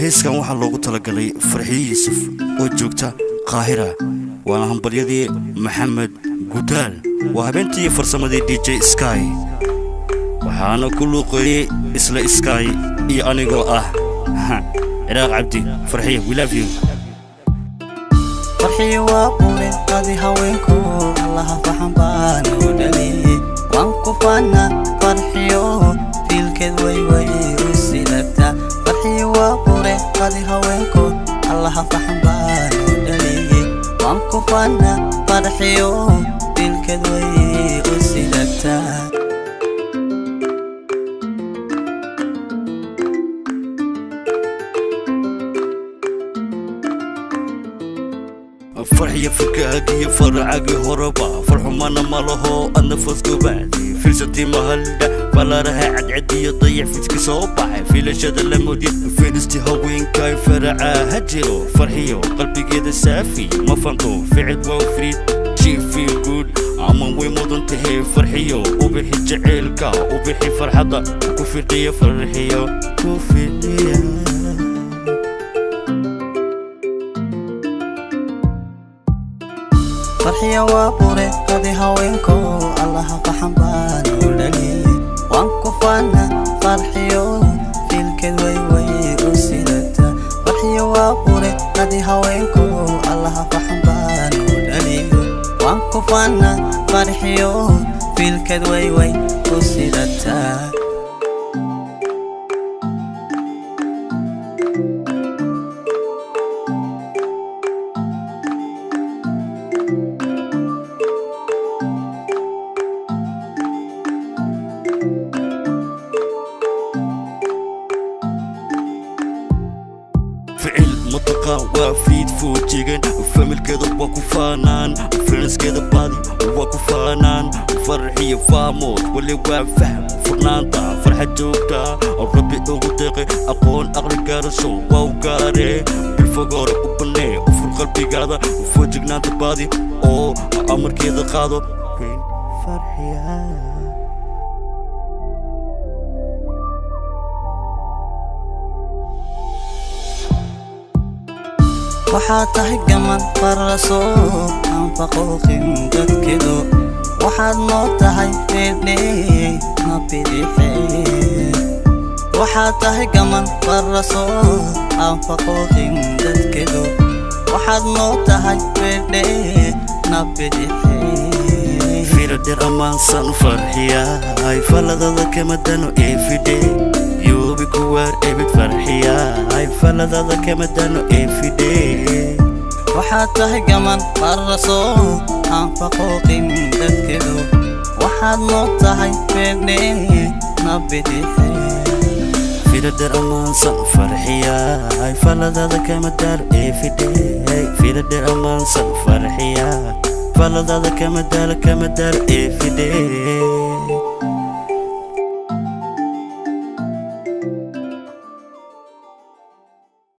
heeskan waxaa loogu talagalay farxiyo yuusuf oo joogta qaahira waana hambalyadii maxamed gudaal waa habeentii farsamadii DJ Sky waxaana ku luuqeeyay isla Sky iyo anigoo ah Ciraaq Cabdi farxiyo we love you farxiyo waa buure qadi haweenku allaha faxan u dhaliyay waan ku faana farxiyo filkeed way u silabta farxiyo waa buure qadi haweenku allaha faxan u dhaliyay waan ku faana farxiyo filkeed way u silabta فرحية فكاكي فرعاكي هربا فرحو مانا مالهو أنا فزقو بعدي في ستي مهلة فلا رها عدي يضيع فيتك صوبع في لشاد اللمودي في نستي هوين كاي فرعا هجرو فرحيو قلبي كده سافي ما فهمتو في عدوى وفريد شي في جود عمان وي مدن تهي فرحيو وبيحي جعيلكا وبيحي فرحضا كوفي ديا فرحيو كوفي ديا farxiyo waa buure qadi haweenku allaha faxan u dhaliyay waan ku faana farxiyo filkeed way u silata farxiyo waa buure qadi haweenku allaha faxan u dhaliyay waan ku faana farxiyo filkeed way u silata فعل مطلقة وفيد فوجيغن فامل كده واكو فانان فرنس كده بادي واكو فانان فرحية فاموت واللي وافهم فرنانتا فرحة جوكتا ربي اغتقي اقون اغري كارسو واوكاري بالفقور وبني وفر قلبي قادا وفوجيغنا بادي او امر كده قادو وين فرحية waxaad tahay gaman faraso aan faqooqin dadkeedu waxaad noo tahay feedhney ma bidixee waxaad tahay gaman faraso aan faqooqin dadkeedu waxaad noo tahay feedhney ma bidixee fiiradir ammaansan farxiya ay faladada kama dano everyday يوبي كوار ابد فرحيا هاي فلذا كما دانو everyday waxaad tahay gaman faraso aan faqooqin dadkeedu waxaad noo tahay feedhney ma bidixee fiiradir ammaansan farxiya ay faladada kama dano everyday fiiradir ammaansan farxiya faladada kama dano everyday